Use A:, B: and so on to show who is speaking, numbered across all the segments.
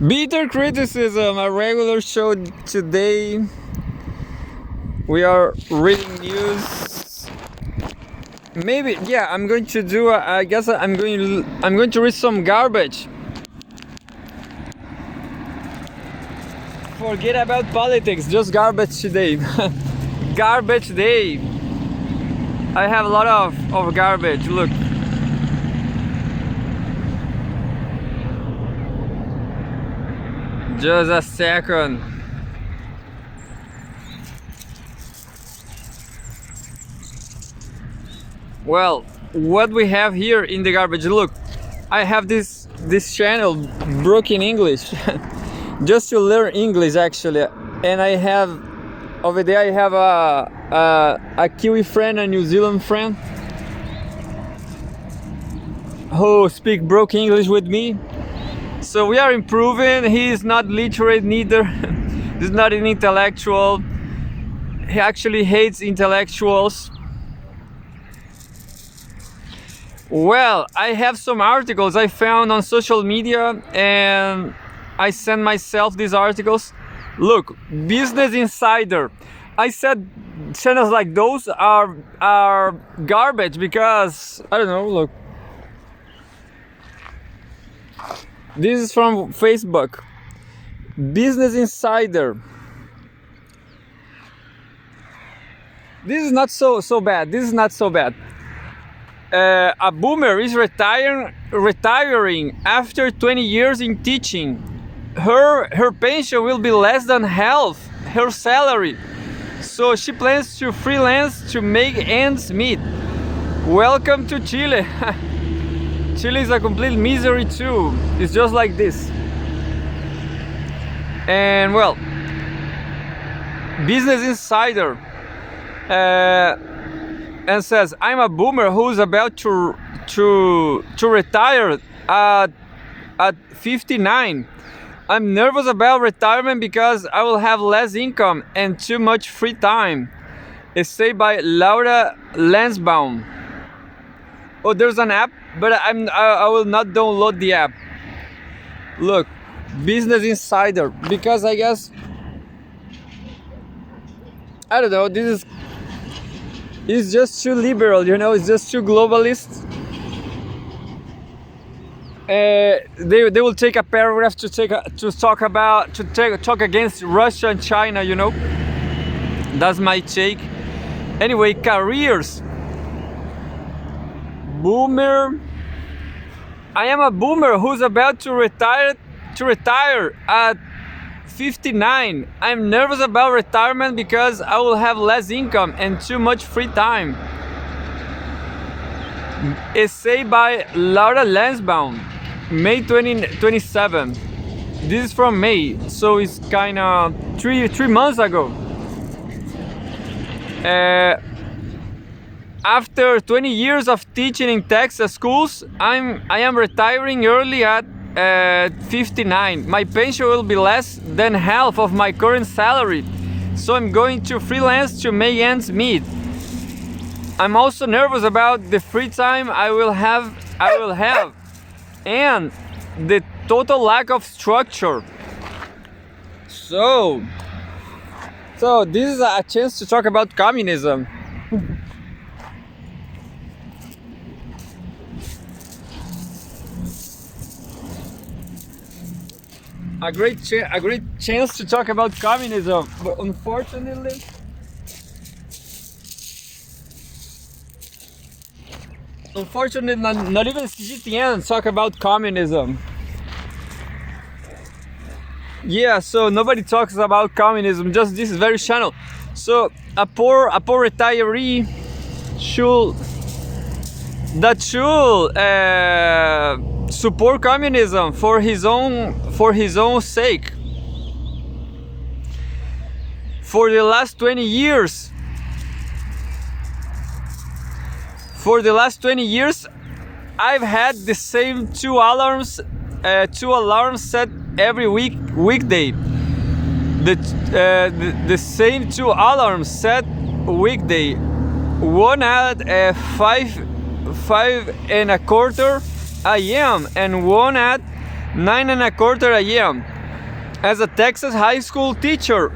A: Bitter criticism, a regular show today. We are reading news. Maybe, yeah. I'm going to do. I guess I'm going to read some garbage. Forget about politics. Just garbage today. Garbage day. I have a lot of garbage. Look. Just a second. Well, what we have here in the garbage, look, I have this channel, Broken English, just to learn English actually, and I have over there I have a Kiwi friend, a New Zealand friend, who speak broken English with me. So we are improving. He is not literate neither. He's not an intellectual. He actually hates intellectuals. Well, I have some articles I found on social media and I sent myself these articles. Look, Business Insider. I said channels like those are garbage because, I don't know, look. This is from Facebook. Business Insider. This is not so bad. This is not so bad. A boomer is retiring after 20 years in teaching. Her pension will be less than half her salary. So she plans to freelance to make ends meet. Welcome to Chile. Chile is a complete misery too. It's just like this. And well, Business Insider and says, I'm a boomer who's about to retire at 59. I'm nervous about retirement because I will have less income and too much free time. Essay by Laura Lansbaum. Oh, there's an app, but I will not download the app. Look, Business Insider, because I guess, I don't know, it's just too liberal, you know, it's just too globalist. They will take a paragraph to talk against Russia and China, you know. That's my take. Anyway, careers. Boomer. I am a boomer who's about to retire at 59. I'm nervous about retirement because I will have less income and too much free time. Essay by Laura Lansbaum, May 2027. This is from May, so it's kind of three months ago. After 20 years of teaching in Texas schools, I am retiring early at 59. My pension will be less than half of my current salary, so I'm going to freelance to make ends meet. I'm also nervous about the free time I will have, and the total lack of structure. So this is a chance to talk about communism. A great chance to talk about communism, but unfortunately, not even CGTN talk about communism. Yeah, so nobody talks about communism, just this very channel. So a poor retiree should support communism for his own sake. For the last 20 years, I've had the same two alarms set every weekday. The same two alarms set weekday. One at 5:15 a.m. and one at 9:15 a.m. As a Texas high school teacher,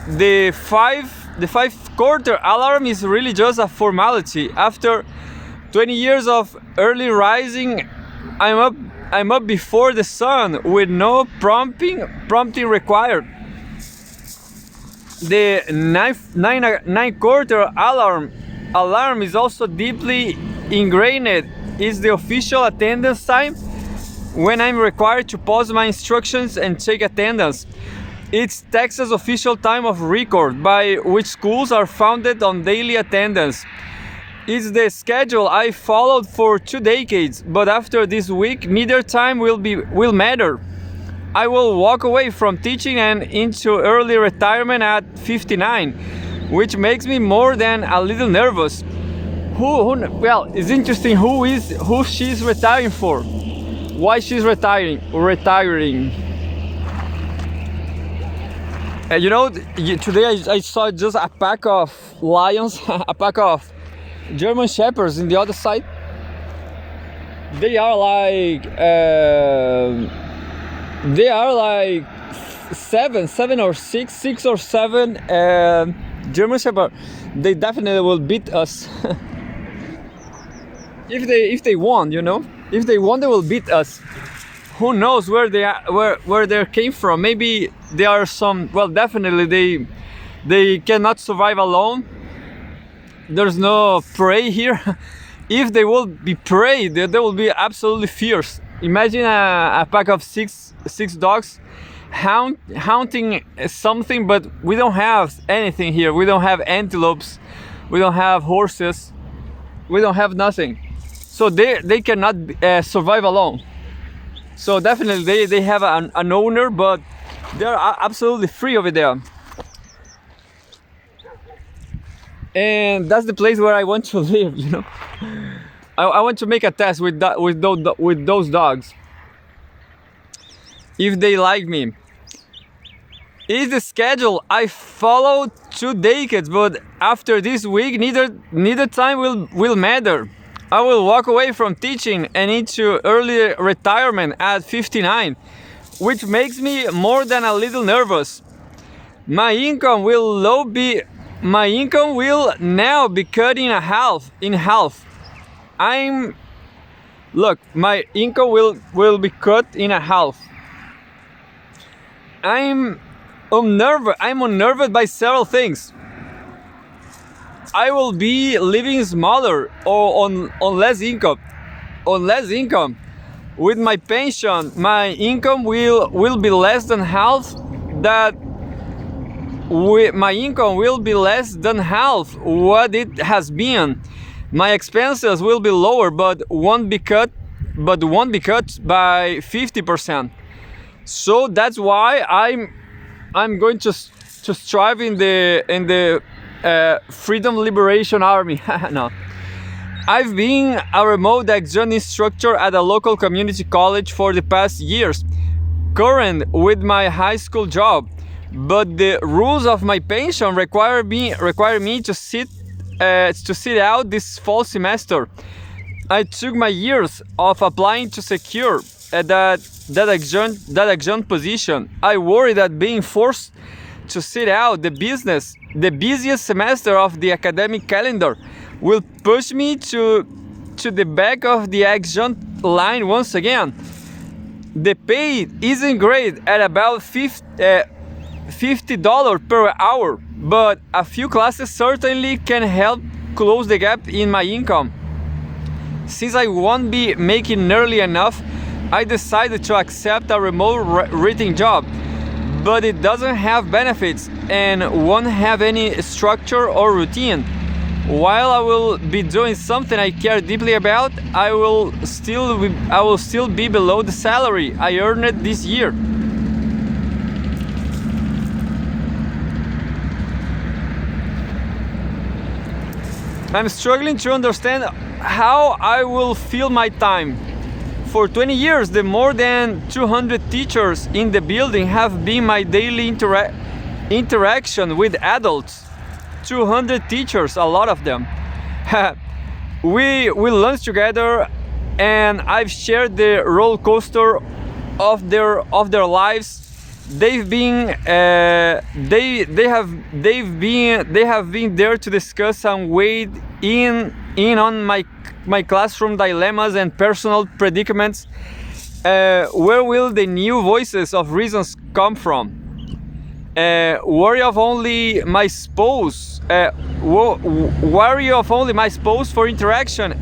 A: the five quarter alarm is really just a formality. After 20 years of early rising, I'm up before the sun with no prompting required. The nine quarter alarm is also deeply ingrained. It's the official attendance time when I'm required to pause my instructions and take attendance. It's Texas official time of record by which schools are founded on daily attendance. It's the schedule I followed for 2 decades, but after this week, neither time will matter. I will walk away from teaching and into early retirement at 59, which makes me more than a little nervous. Well, it's interesting who she's retiring for. Why she's retiring. Today I saw just a pack of lions, a pack of German shepherds in the other side. They are like seven or six or seven German shepherd. They definitely will beat us. if they won, if they won, they will beat us. Who knows where they came from? Maybe they are some. Well, definitely they cannot survive alone. There's no prey here. If they will be prey, they will be absolutely fierce. Imagine a pack of six dogs hunting something, but we don't have anything here. We don't have antelopes. We don't have horses. We don't have nothing. So they cannot survive alone. So definitely they have an owner, but they're absolutely free over there. And that's the place where I want to live. I want to make a test with those dogs. If they like me. It's the schedule I followed 2 decades, but after this week, neither time will matter. I will walk away from teaching and into early retirement at 59, which makes me more than a little nervous. My income will now be cut in half. My income will be cut in half. I'm unnerved by several things. I will be living smaller or on less income. With my pension, my income will be less than half that. My income will be less than half what it has been. My expenses will be lower, but won't be cut by 50%. So that's why I'm going to strive in the Freedom Liberation Army. No. I've been a remote adjunct instructor at a local community college for the past years, current with my high school job, but the rules of my pension require me to sit out this fall semester. I took my years of applying to secure that adjunct position. I worry that being forced to sit out the busiest semester of the academic calendar will push me to the back of the adjunct line once again. The pay isn't great at about $50 per hour, but a few classes certainly can help close the gap in my income. Since I won't be making nearly enough, I decided to accept a remote reading job, but it doesn't have benefits and won't have any structure or routine. While I will be doing something I care deeply about, I will still be below the salary I earned this year. I'm struggling to understand how I will fill my time. For 20 years, the more than 200 teachers in the building have been my daily interaction with adults. 200 teachers, a lot of them. We lunch together, and I've shared the roller coaster of their lives. they have been there to discuss and weigh in on my classroom dilemmas and personal predicaments. Where will the new voices of reasons come from? Worry of only my spouse. Worry of only my spouse for interaction.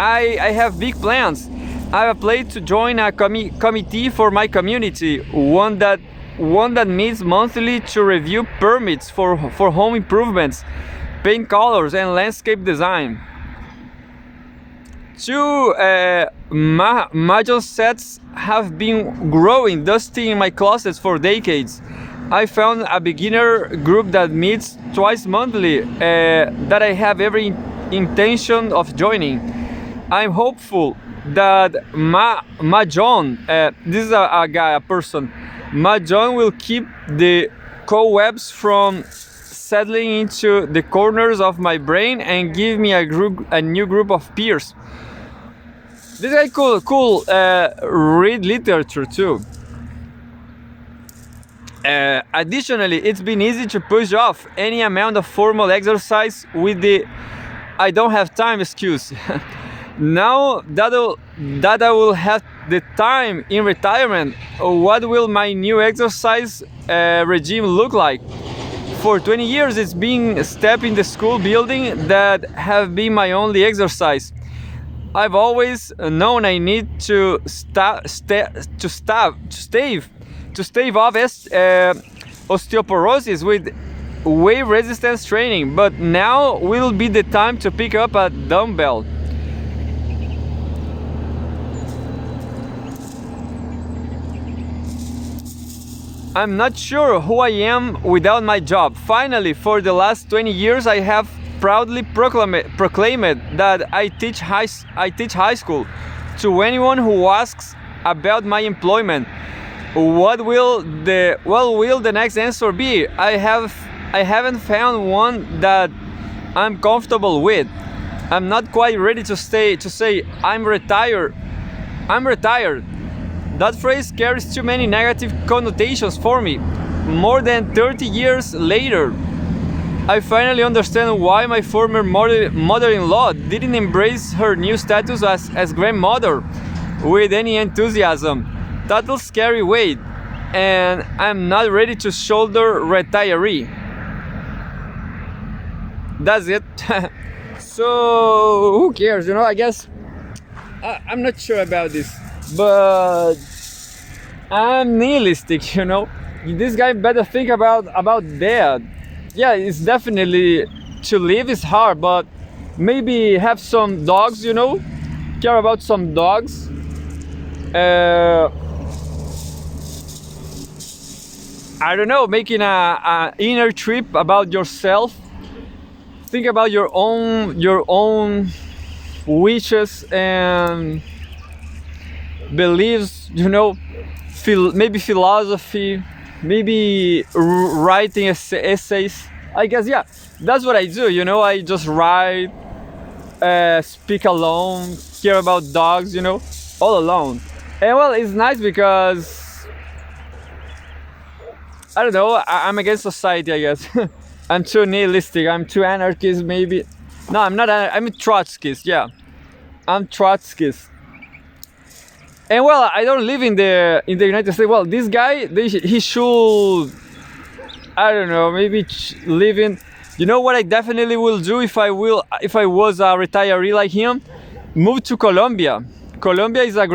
A: I have big plans. I have applied to join a committee for my community, one that meets monthly to review permits for home improvements, paint colors, and landscape design. 2. Mahjong sets have been growing dusty in my closets for decades. I found a beginner group that meets twice monthly that I have every intention of joining. I'm hopeful that Mahjong, this is a person, Mahjong will keep the cobwebs from settling into the corners of my brain and give me a new group of peers. This guy could read literature too. Additionally, it's been easy to push off any amount of formal exercise with the "I don't have time" excuse. Now that I will have the time in retirement, what will my new exercise regime look like? For 20 years, it's been step in the school building that have been my only exercise. I've always known I need to stave off osteoporosis with weight resistance training, but now will be the time to pick up a dumbbell. I'm not sure who I am without my job. Finally, for the last 20 years, I have proudly proclaimed that I teach high school. To anyone who asks about my employment, what will the next answer be? I haven't found one that I'm comfortable with. I'm not quite ready to say I'm retired. That phrase carries too many negative connotations for me. More than 30 years later, I finally understand why my former mother-in-law didn't embrace her new status as grandmother with any enthusiasm. That'll scary weight, and I'm not ready to shoulder retiree. That's it. So who cares? I guess I'm not sure about this, but I'm nihilistic. This guy better think about that. Yeah, it's definitely to live is hard, but maybe have some dogs. Care about some dogs. I don't know, making a inner trip about yourself. Think about your own wishes and beliefs. Maybe philosophy, maybe writing essays. I guess, yeah, that's what I do. I just write, speak alone, care about dogs. All alone. And well, it's nice because I don't know, I'm against society, I guess. I'm too nihilistic, I'm too anarchist, maybe. No, I'm not, I'm a Trotskyist, yeah. I'm Trotskyist. And well, I don't live in the United States. Well, this guy, he should, I don't know, maybe live in. What I definitely will do if I was a retiree like him? Move to Colombia. Colombia is a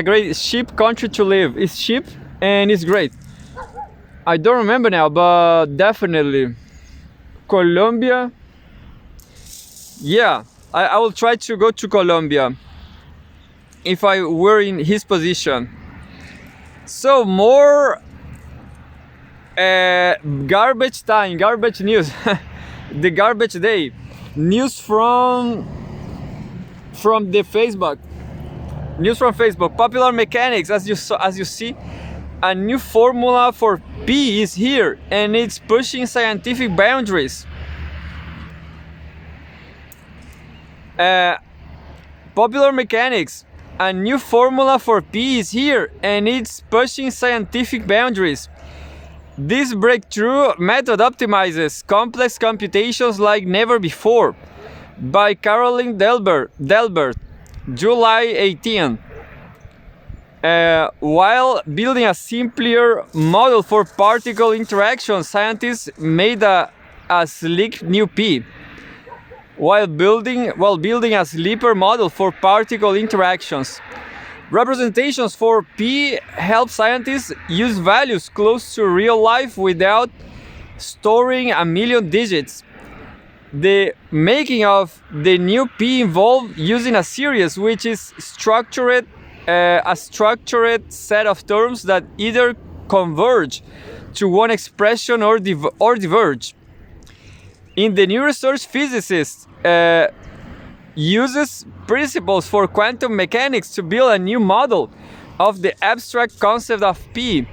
A: great cheap country to live. It's cheap and it's great. I don't remember now, but definitely Colombia. Yeah, I will try to go to Colombia if I were in his position. So more garbage time, garbage news. The garbage day news from the Facebook. News from Facebook. Popular Mechanics, as you see, a new formula for P is here, and it's pushing scientific boundaries. Popular Mechanics. A new formula for P is here, and it's pushing scientific boundaries. This breakthrough method optimizes complex computations like never before. By Caroline Delbert, July 18. While building a simpler model for particle interaction, scientists made a sleek new P. While building a sleeper model for particle interactions. Representations for P help scientists use values close to real life without storing a million digits. The making of the new P involved using a series which is a structured set of terms that either converge to one expression or diverge. In the new research, physicists uses principles for quantum mechanics to build a new model of the abstract concept of P,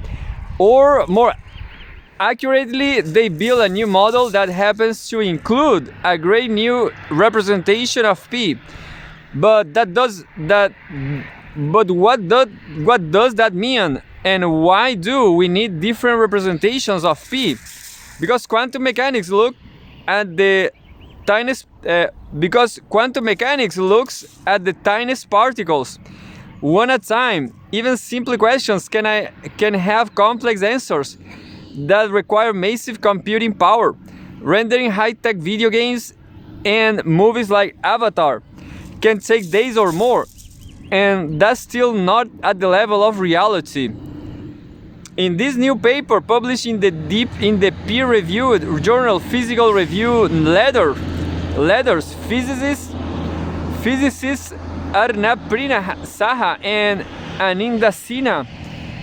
A: or more accurately, they build a new model that happens to include a great new representation of P. But what does that mean? And why do we need different representations of P? Because quantum mechanics looks at the tiniest particles one at a time. Even simple questions can have complex answers that require massive computing power. Rendering high-tech video games and movies like Avatar can take days or more, and that's still not at the level of reality. In this new paper published in the peer-reviewed journal Physical Review Letters, physicists Arnaprina Saha and Anindya Sinha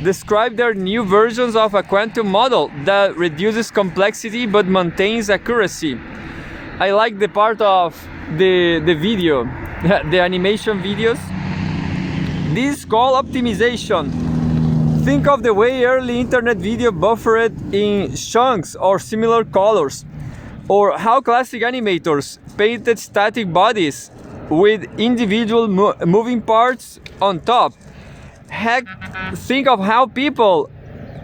A: describe their new versions of a quantum model that reduces complexity but maintains accuracy. I like the part of the video, the animation videos. This is called optimization. Think of the way early internet video buffered in chunks or similar colors, or how classic animators painted static bodies with individual moving parts on top. Heck, think of how people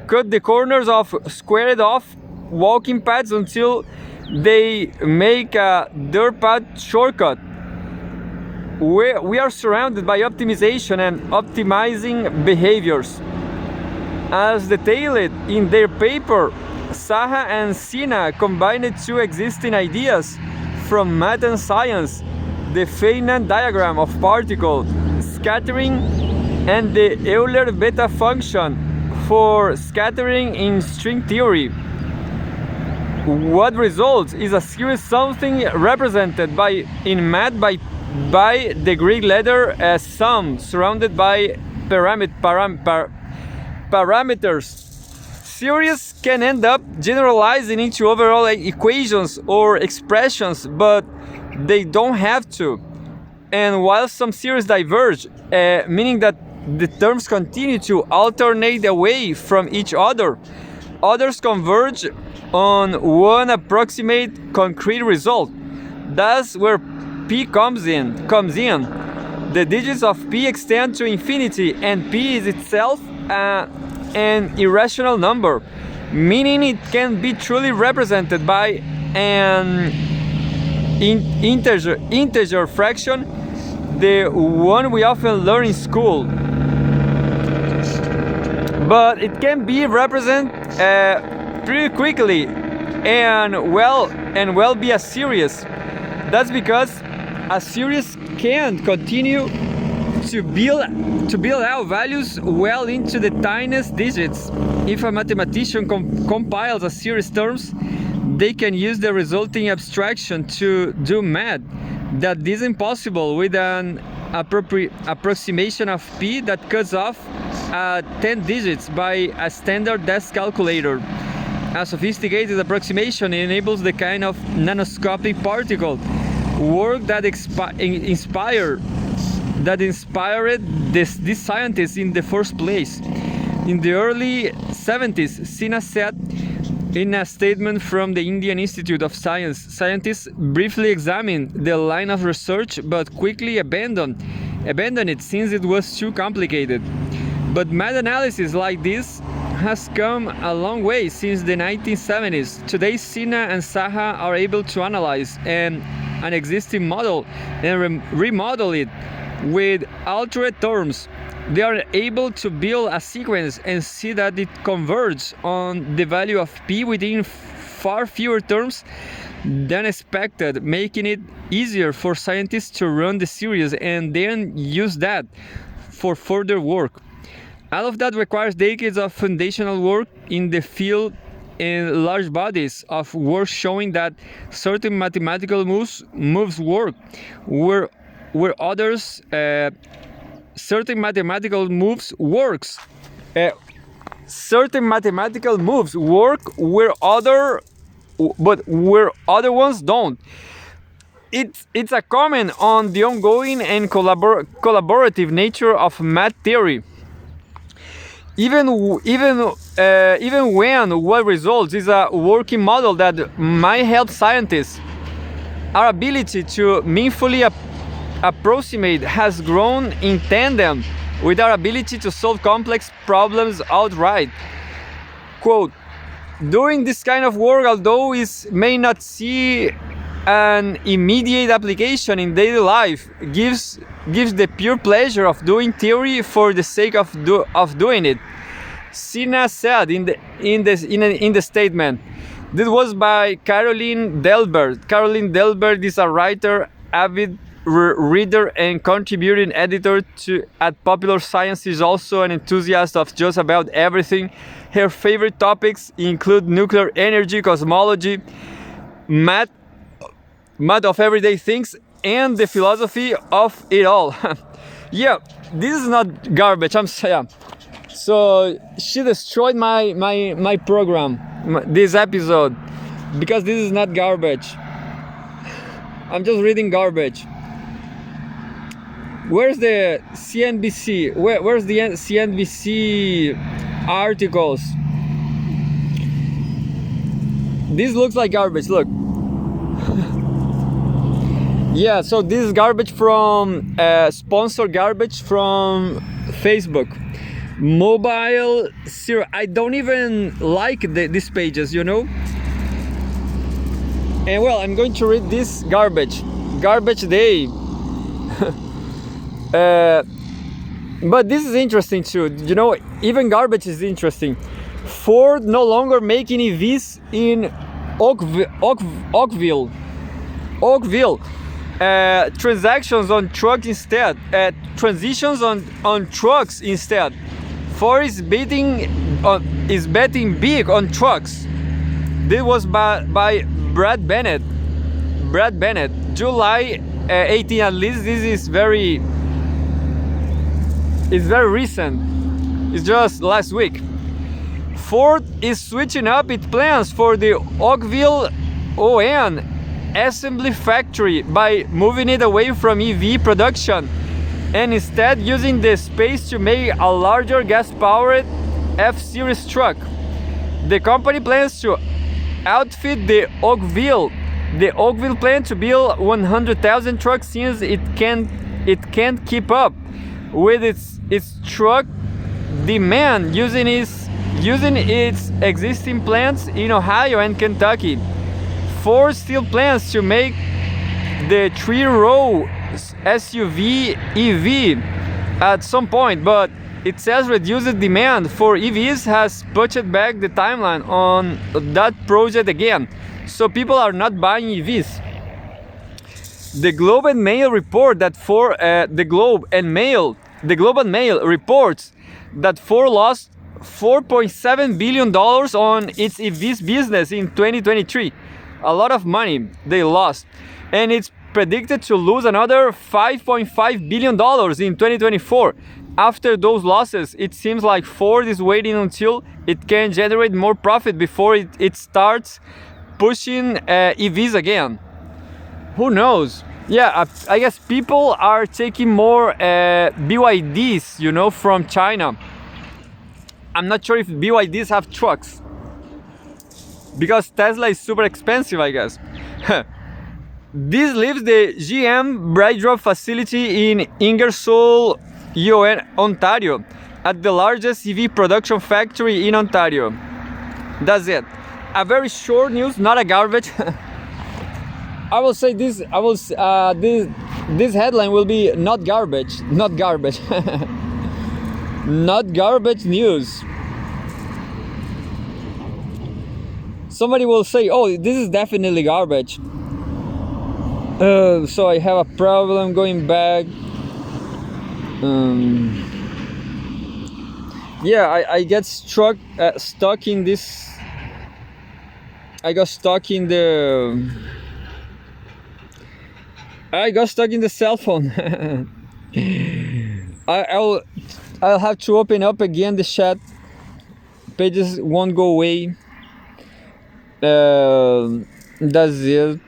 A: cut the corners of squared off walking paths until they make a dirt path shortcut. We are surrounded by optimization and optimizing behaviors. As detailed in their paper, Saha and Sinha combined two existing ideas from math and science, the Feynman diagram of particle scattering and the Euler beta function for scattering in string theory. What results is a series something represented in math by the Greek letter sum, surrounded by parameters. Series can end up generalizing into overall equations or expressions, but they don't have to. And while some series diverge, meaning that the terms continue to alternate away from each other, others converge on one approximate concrete result. That's where P comes in. The digits of P extend to infinity, and P is itself an irrational number, meaning it can be truly represented by an integer fraction, the one we often learn in school. But it can be represented pretty quickly and well be a series. That's because a series can continue to build out values well into the tiniest digits. If a mathematician compiles a series terms, they can use the resulting abstraction to do math that isn't possible with an approximation of P that cuts off 10 digits by a standard desk calculator. A sophisticated approximation enables the kind of nanoscopic particle work that inspired these scientists in the first place. In the early 70s, Sinha said in a statement from the Indian Institute of Science, scientists briefly examined the line of research but quickly abandoned abandoned it since it was too complicated. But meta-analysis like this has come a long way since the 1970s. Today, Sina and Saha are able to analyze an existing model and remodel it with altered terms. They are able to build a sequence and see that it converges on the value of p within far fewer terms than expected, making it easier for scientists to run the series and then use that for further work. All of that requires decades of foundational work in the field and large bodies of work showing that certain mathematical moves work, where others certain mathematical moves work where other ones don't. It's a comment on the ongoing and collaborative nature of math theory. Even when what results is a working model that might help scientists, our ability to meaningfully approximate has grown in tandem with our ability to solve complex problems outright. Quote, doing this kind of work, although it may not see an immediate application in daily life, gives the pure pleasure of doing theory for the sake of doing it. Sina said in the statement. This was by Caroline Delbert. Caroline Delbert is a writer, avid reader, and contributing editor at Popular Science. Is also an enthusiast of just about everything. Her favorite topics include nuclear energy, cosmology, math of everyday things, and the philosophy of it all. Yeah, this is not garbage. I'm saying. So she destroyed my program, this episode, because this is not garbage. I'm just reading garbage. Where's the CNBC? Where's the CNBC articles? This looks like garbage. Look. Yeah, so this is garbage from sponsored garbage from Facebook. Mobile zero. I don't even like these pages, you know. And well, I'm going to read this garbage day. But this is interesting too, you know. Even garbage is interesting. Ford no longer making EVs in Oakville. Transactions on trucks instead. Transitions on trucks instead. Ford is betting big on trucks. This was by Brad Bennett. July 18. At least this is very recent. It's just last week. Ford is switching up its plans for the Oakville ON assembly factory by moving it away from EV production and instead using the space to make a larger gas-powered F-Series truck. The company plans to outfit the Oakville plant to build 100,000 trucks since it can't keep up with its truck demand using its existing plants in Ohio and Kentucky. Ford still plans to make the 3-row SUV EV at some point, but it says reduced demand for EVs has pushed back the timeline on that project again, so people are not buying EVs. The Globe and Mail report that the Globe and Mail reports that Ford lost $4.7 billion on its EVs business in 2023. A lot of money they lost, and it's predicted to lose another $5.5 billion in 2024. After those losses, it seems like Ford is waiting until it can generate more profit before it starts pushing EVs again. Who knows? Yeah, I guess people are taking more BYDs, you know, from China. I'm not sure if BYDs have trucks, because Tesla is super expensive, I guess. This leaves the GM Brightdrop facility in Ingersoll, Ontario, at the largest EV production factory in Ontario. That's it. A very short news, not a garbage. I will say this. This headline will be not garbage, not garbage, not garbage news. Somebody will say, "Oh, this is definitely garbage." So I have a problem going back. Yeah, I get stuck in this. I got stuck in the. I got stuck in the cell phone. I'll have to open up again the chat. Pages won't go away. That's it.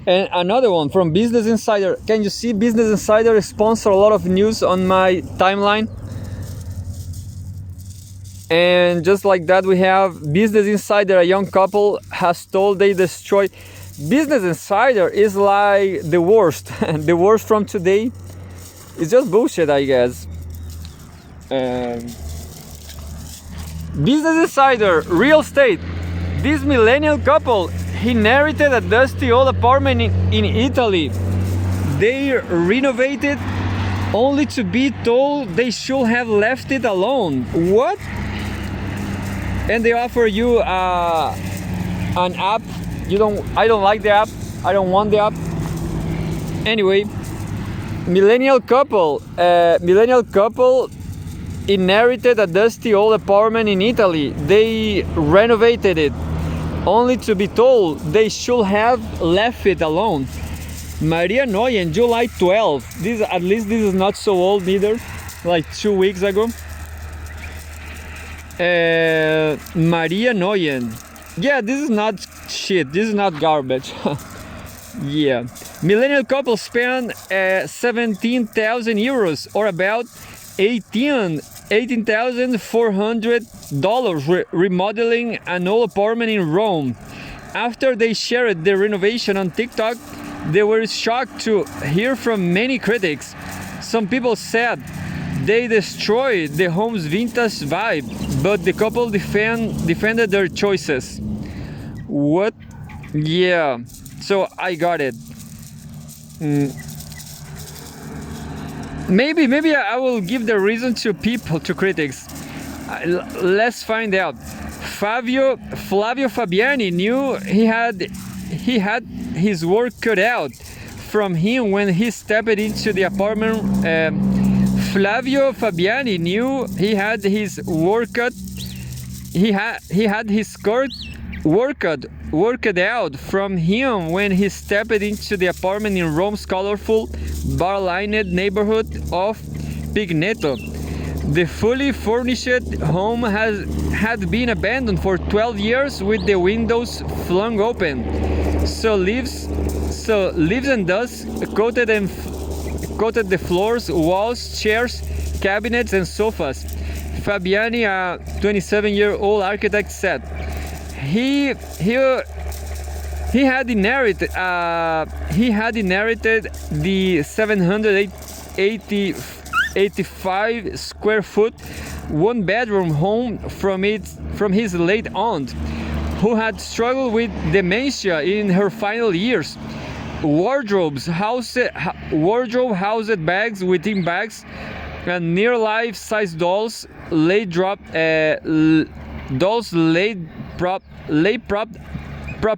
A: And another one from Business Insider. Can you see Business Insider sponsor a lot of news on my timeline? And just like that, we have Business Insider. A young couple has told they destroy. Business Insider is like the worst. The worst from today. It's just bullshit, I guess. Business Insider, real estate. This millennial couple inherited a dusty old apartment in Italy. They renovated only to be told they should have left it alone. What? And they offer you an app. I don't like the app. I don't want the app. Anyway, millennial couple inherited a dusty old apartment in Italy. They renovated it only to be told they should have left it alone. Maria Noyen, July 12. At least this is not so old either, like 2 weeks ago. Maria Noyen. Yeah, this is not shit. This is not garbage. Yeah. Millennial couple spent 17,000 euros, or about $18,400 remodeling an old apartment in Rome. After they shared the renovation on TikTok, they were shocked to hear from many critics. Some people said they destroyed the home's vintage vibe, but the couple defended their choices. What? Yeah, so I got it. Maybe I will give the reason to people, to critics. Let's find out. Flavio Fabiani knew he had his work cut out from him when he stepped into the apartment. Flavio Fabiani knew he had his work cut. He had his worked out from him when he stepped into the apartment in Rome's colorful, bar-lined neighborhood of Pigneto. The fully furnished home had been abandoned for 12 years with the windows flung open. So leaves and dust coated the floors, walls, chairs, cabinets, and sofas. Fabiani, a 27-year-old architect, said he had inherited the 785 square foot one-bedroom home from his late aunt, who had struggled with dementia in her final years. Wardrobe housed bags within bags, and near life-size dolls lay prop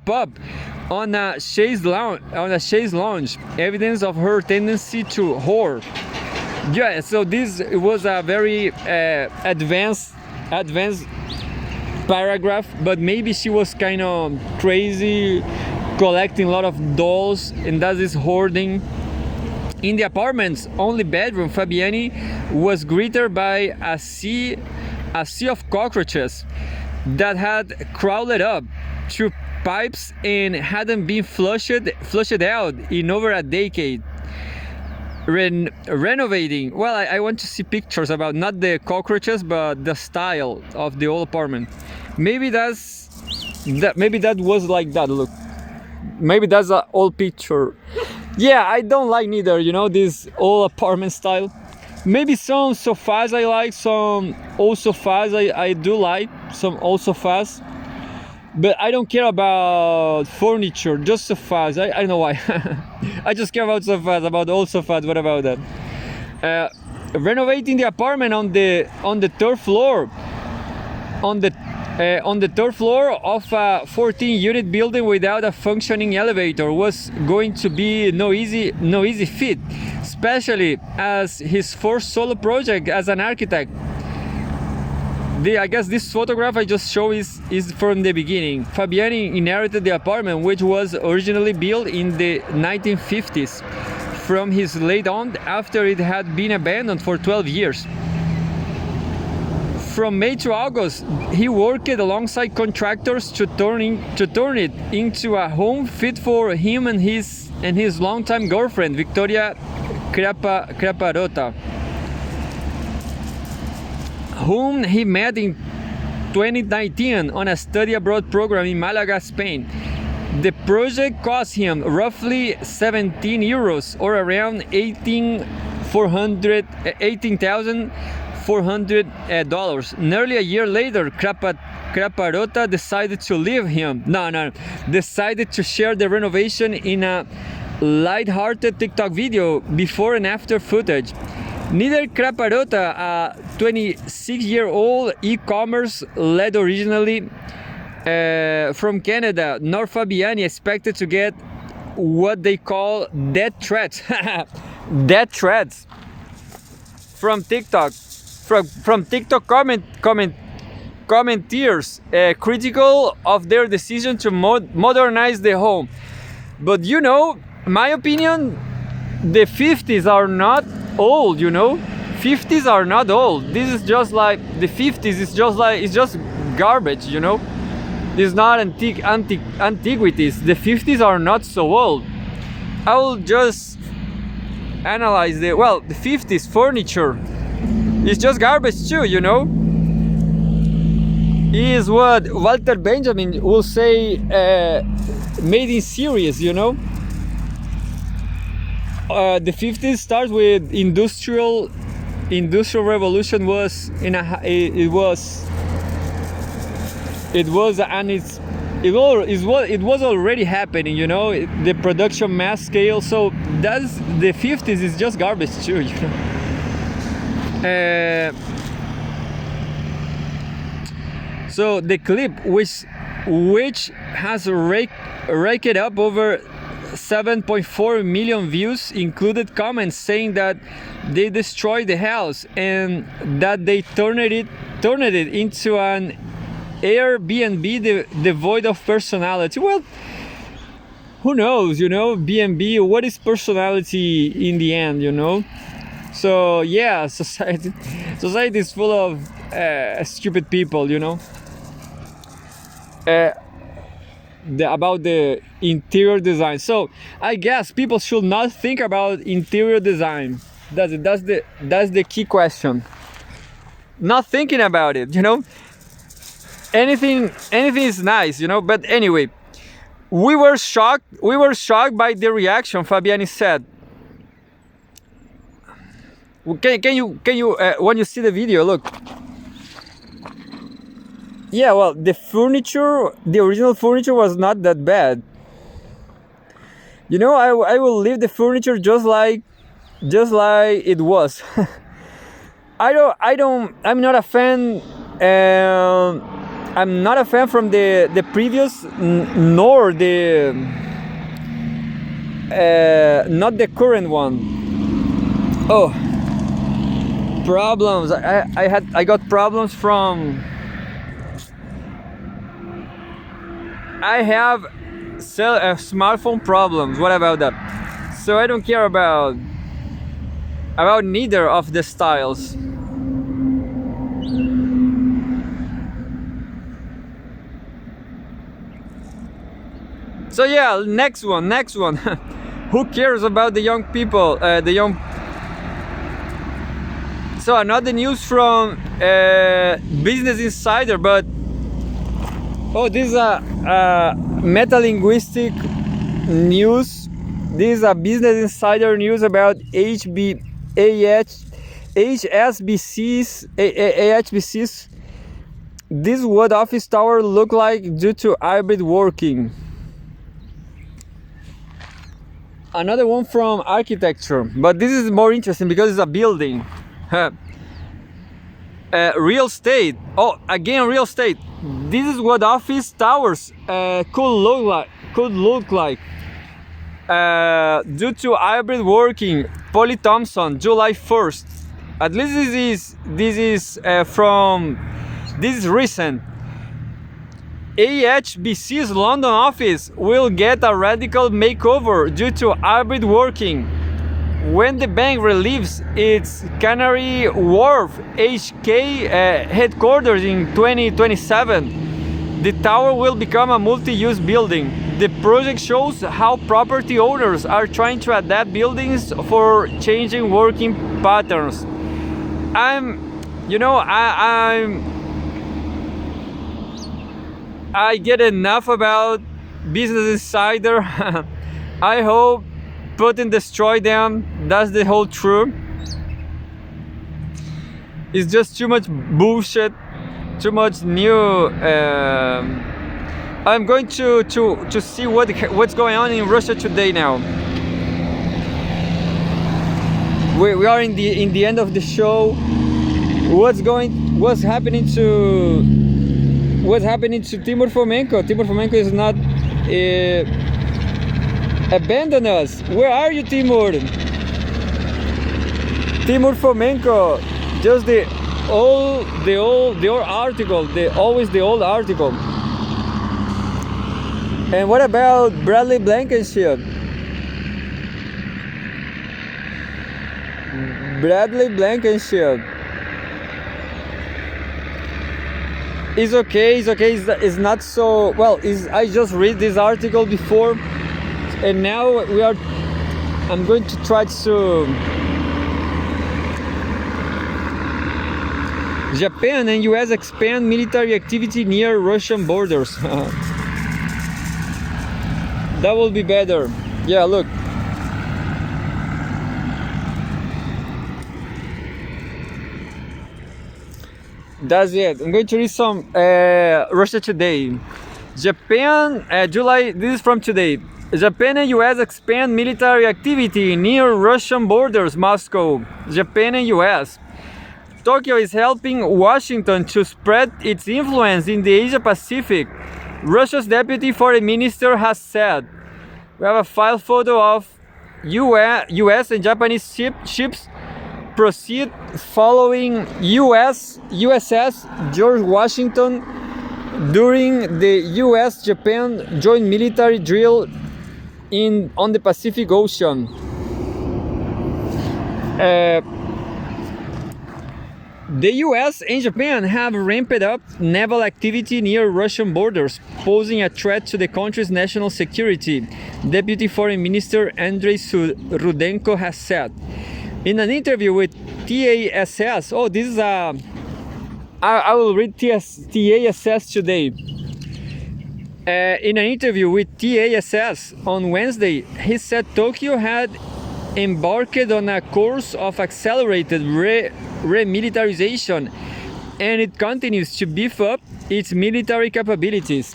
A: up on a chaise lounge, evidence of her tendency to hoard. Yeah, so this was a very advanced paragraph, but maybe she was kind of crazy, collecting a lot of dolls, and does this hoarding. In the apartment's only bedroom, Fabiani was greeted by a sea of cockroaches that had crawled up through pipes and hadn't been flushed out in over a decade. renovating. Well, I want to see pictures about not the cockroaches, but the style of the old apartment. Maybe maybe that was like that. Look, maybe that's an old picture. Yeah, I don't like neither. You know, this old apartment style. Maybe some sofas I like, some old sofas I do like, some old sofas. But I don't care about furniture, just sofas. I don't know why. I just care about sofas, about old sofas. What about that? Renovating the apartment on the third floor. On the third floor of a 14-unit building without a functioning elevator was going to be no easy feat, especially as his first solo project as an architect. I guess this photograph I just showed is from the beginning. Fabiani inherited the apartment, which was originally built in the 1950s from his late aunt after it had been abandoned for 12 years. From May to August, he worked alongside contractors to turn it into a home fit for him and his longtime girlfriend, Victoria Craparota, whom he met in 2019 on a study abroad program in Malaga, Spain. The project cost him roughly 17 euros or around $18,400. Nearly a year later, Craparota decided to leave him. Decided to share the renovation in a light-hearted TikTok video before and after footage. Neither Craparota, a 26-year-old e-commerce led originally from Canada, nor Fabiani expected to get what they call death threats. Death threats from TikTok. From TikTok commenters critical of their decision to modernize the home. But you know, my opinion, the 50s are not old, you know. 50s are not old. This is just like the 50s. It's just garbage, you know. It's not antiquities. The 50s are not so old. I will just analyze the 50s furniture. It's just garbage too, you know. Is what Walter Benjamin will say, made in series, you know. The 50s starts with industrial revolution was it was already happening, you know, the production mass scale. So that's the 50s is just garbage too, you know. So the clip which has raked up over 7.4 million views included comments saying that they destroyed the house and that they turned it into an Airbnb devoid of personality. Well, who knows, you know, B&B, what is personality in the end, you know? So yeah, society is full of stupid people, you know. About the interior design. So I guess people should not think about interior design. That's the key question. Not thinking about it, you know. Anything is nice, you know. But anyway, we were shocked by the reaction. Fabiani said, can you when you see the video, look. Yeah, well, the original furniture was not that bad. You know, I will leave the furniture just like it was. I'm not a fan. I'm not a fan from the previous, nor the not the current one. Oh, problems. I got problems from. I have smartphone problems. What about that? So I don't care about neither of the styles. So yeah, next one. Who cares about the young people, the young So another news from Business Insider, but this is a meta-linguistic news. This is a Business Insider news about HSBC's. This what office tower look like due to hybrid working. Another one from architecture, but this is more interesting because it's a building. Real estate. Again, real estate. This is what office towers could look like due to hybrid working. Polly Thompson, July 1st. At least this is recent. HSBC's London office will get a radical makeover due to hybrid working. When the bank relieves its Canary Wharf HK headquarters in 2027, the tower will become a multi-use building. The project shows how property owners are trying to adapt buildings for changing working patterns. I get enough about Business Insider. I hope Putin destroy them. That's the whole truth. It's just too much bullshit, too much new. I'm going to see what's going on in Russia today now. We are in the end of the show. What's happening to Timur Fomenko? Timur Fomenko is not abandon us. Where are you, Timur? Timur Fomenko, just the old article, always the old article. And what about Bradley Blankenship? Bradley Blankenship. It's okay. It's not so well. I just read this article before, and now I'm going to try to. Japan and US expand military activity near Russian borders. That will be better. Yeah, look. That's it. I'm going to read some Russia Today. Japan, July, this is from today. Japan and US expand military activity near Russian borders, Moscow. Japan and US. Tokyo is helping Washington to spread its influence in the Asia Pacific, Russia's deputy foreign minister has said. We have a file photo of US and Japanese ships proceed following USS George Washington during the US-Japan joint military drill on the Pacific Ocean. The US and Japan have ramped up naval activity near Russian borders, posing a threat to the country's national security, Deputy Foreign Minister Andrei Rudenko has said. In an interview with TASS, this is I will read TASS today. In an interview with TASS on Wednesday, he said Tokyo had embarked on a course of accelerated remilitarization, and it continues to beef up its military capabilities.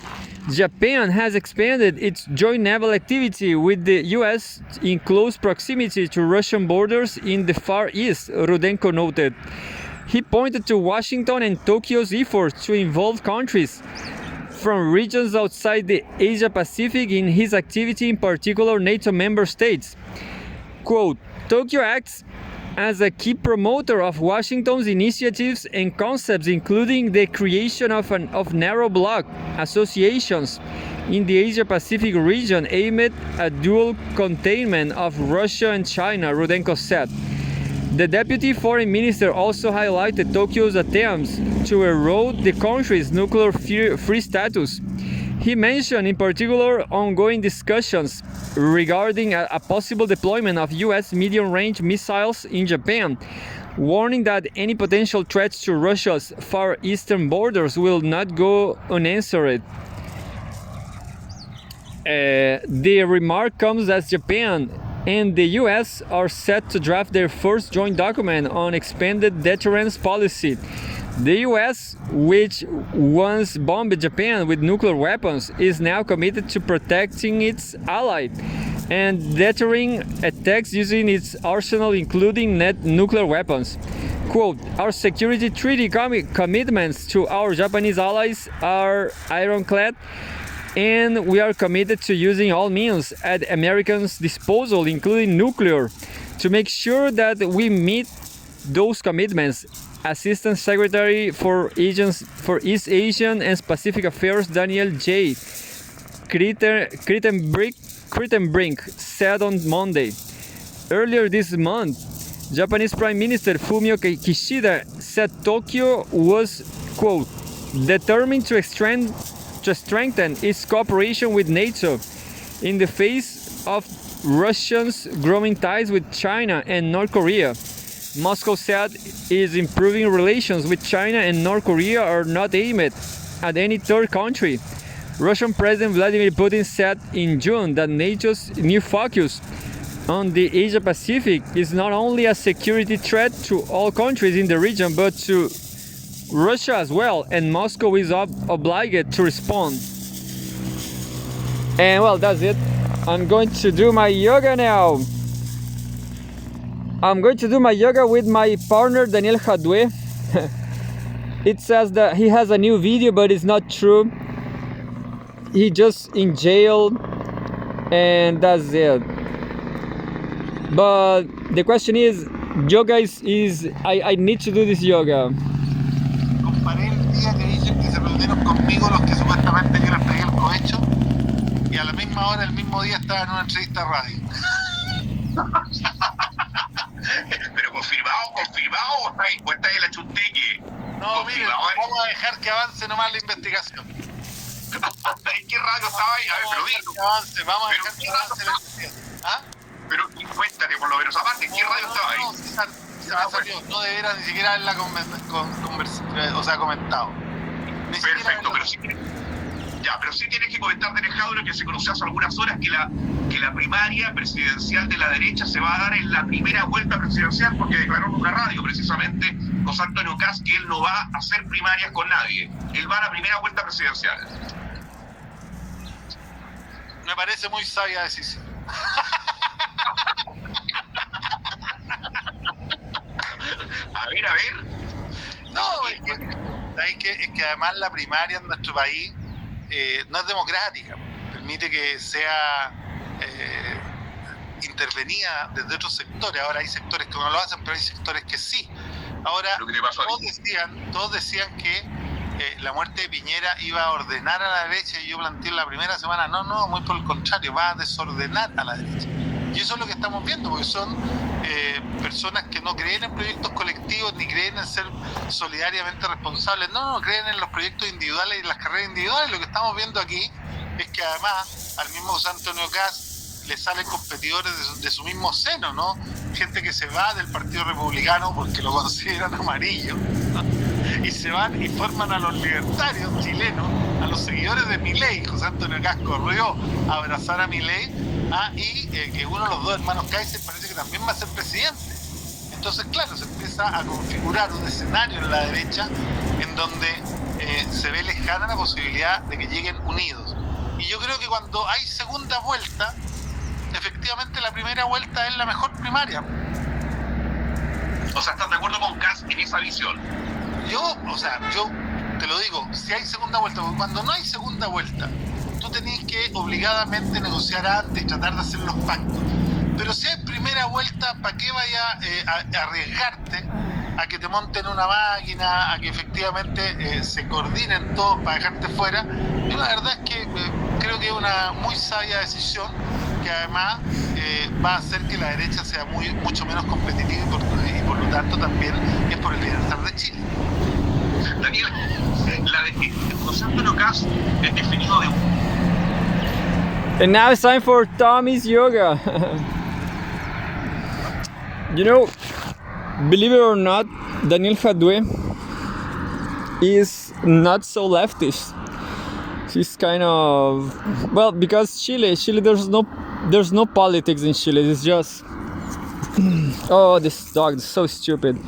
A: Japan has expanded its joint naval activity with the US in close proximity to Russian borders in the Far East, Rudenko noted. He pointed to Washington and Tokyo's efforts to involve countries from regions outside the Asia Pacific in his activity, in particular NATO member states. Quote, Tokyo acts as a key promoter of Washington's initiatives and concepts, including the creation of narrow bloc associations in the Asia-Pacific region aimed at dual containment of Russia and China, Rudenko said. The deputy foreign minister also highlighted Tokyo's attempts to erode the country's nuclear-free status. He mentioned in particular ongoing discussions regarding a possible deployment of US medium-range missiles in Japan, warning that any potential threats to Russia's far eastern borders will not go unanswered. The remark comes as Japan and the US are set to draft their first joint document on expanded deterrence policy. The US, which once bombed Japan with nuclear weapons, is now committed to protecting its ally and deterring attacks using its arsenal, including nuclear weapons. Quote, our security treaty commitments to our Japanese allies are ironclad, and we are committed to using all means at Americans' disposal, including nuclear, to make sure that we meet those commitments. Assistant Secretary for East Asian and Pacific Affairs Daniel J. Crittenbrink said on Monday. Earlier this month, Japanese Prime Minister Fumio Kishida said Tokyo was, quote, determined to strengthen its cooperation with NATO in the face of Russia's growing ties with China and North Korea. Moscow said its improving relations with China and North Korea are not aimed at any third country. Russian President Vladimir Putin said in June that NATO's new focus on the Asia-Pacific is not only a security threat to all countries in the region, but to Russia as well, and Moscow is obliged to respond. And well, that's it. I'm going to do my yoga now. I'm going to do my yoga with my partner Daniel Jadue. It says that he has a new video, but it's not true. He just in jail, and that's it. But the question is, yoga is I need to do this yoga.
B: Comparé el día que dicen que se reunieron conmigo los que supuestamente yo les pegué el cohecho, y a la misma hora, el mismo día, estaba en una entrevista a radio.
C: Pero confirmado, o está en la chunteque.
B: No, miren, vamos a dejar que avance nomás la investigación.
C: ¿En qué radio estaba ahí? A ver, pero digo.
B: Vamos a dejar que avance la investigación. ¿Ah?
C: Pero cuéntate por lo menos, aparte, ¿en qué radio estaba ahí?
B: No, se me salió. No debería ni siquiera haberla comentado.
C: Perfecto, pero sí. Ya, pero sí tienes que comentar, Alejandro, que se conoció hace algunas horas que la primaria presidencial de la derecha se va a dar en la primera vuelta presidencial, porque declaró en una radio precisamente José Antonio Kast que él no va a hacer primarias con nadie. Él va a la primera vuelta presidencial.
B: Me parece muy sabia decisión.
C: A ver.
B: No, es que además la primaria en nuestro país no es democrática, permite que sea intervenida desde otros sectores. Ahora hay sectores que no lo hacen, pero hay sectores que sí. Ahora, todos decían que la muerte de Piñera iba a ordenar a la derecha, y yo planteé en la primera semana, no, muy por el contrario, va a desordenar a la derecha. Y eso es lo que estamos viendo, porque son personas que no creen en proyectos colectivos ni creen en ser solidariamente responsables, no creen en los proyectos individuales y las carreras individuales. Lo que estamos viendo aquí es que además al mismo José Antonio Kast le salen competidores de su mismo seno, ¿no? Gente que se va del Partido Republicano porque lo consideran amarillo, ¿no? Y se van y forman a los libertarios chilenos, a los seguidores de Milei. José Antonio Kast corrió a abrazar a Milei, y que uno de los dos hermanos Kaiser parece que también va a ser presidente. Entonces, claro, se empieza a configurar un escenario en la derecha en donde se ve lejana la posibilidad de que lleguen unidos. Y yo creo que cuando hay segunda vuelta, efectivamente la primera vuelta es la mejor primaria.
C: O sea, ¿estás de acuerdo con Kast en esa visión?
B: Yo te lo digo, si hay segunda vuelta, porque cuando no hay segunda vuelta, tú tenés que obligadamente negociar antes y tratar de hacer los pactos. Pero si hay primera vuelta, ¿para qué vaya a arriesgarte a que te monten una máquina, a que efectivamente se coordinen todos para dejarte fuera? Yo la verdad es que creo que es una muy sabia decisión, que además va a hacer que la derecha sea mucho menos competitiva y por lo tanto también es por el bienestar de Chile.
C: Daniel, José Antonio Kast es definido de
A: And now it's time for Tommy's yoga. You know, believe it or not, Daniel Jadue is not so leftist. He's kind of, well, because Chile, there's no politics in Chile. It's just, oh, this dog is so stupid.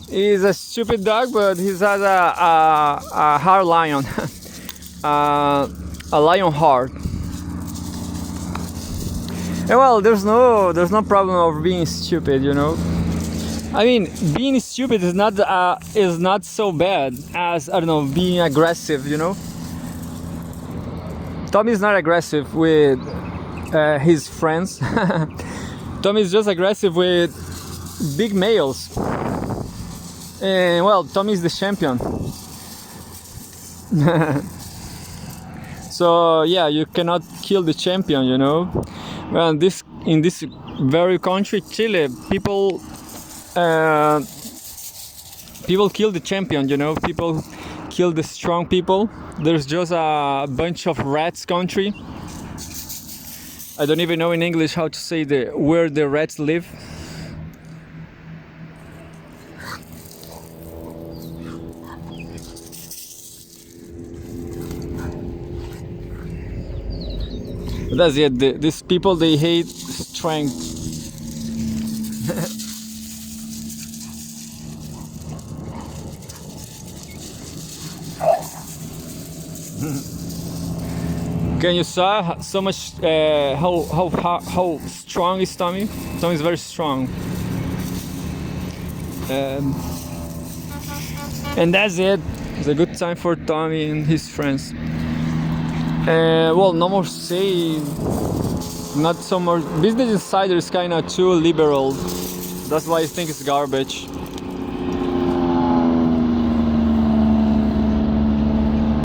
A: He's a stupid dog, but he has a hard lion, a lion heart. And well, there's no problem of being stupid, you know. I mean, being stupid is not so bad as, I don't know, being aggressive, you know. Tommy is not aggressive with his friends. Tommy is just aggressive with big males. And well, Tommy is the champion. So yeah, you cannot kill the champion, you know. Well, in this very country, Chile, people kill the champion, you know. People kill the strong people. There's just a bunch of rats country. I don't even know in English how to say where the rats live. That's it. These people, they hate strength. Can you saw so much how strong is Tommy? Tommy is very strong. And that's it. It's a good time for Tommy and his friends. Well, no more say, not so much. Business Insider is kind of too liberal. That's why I think it's garbage.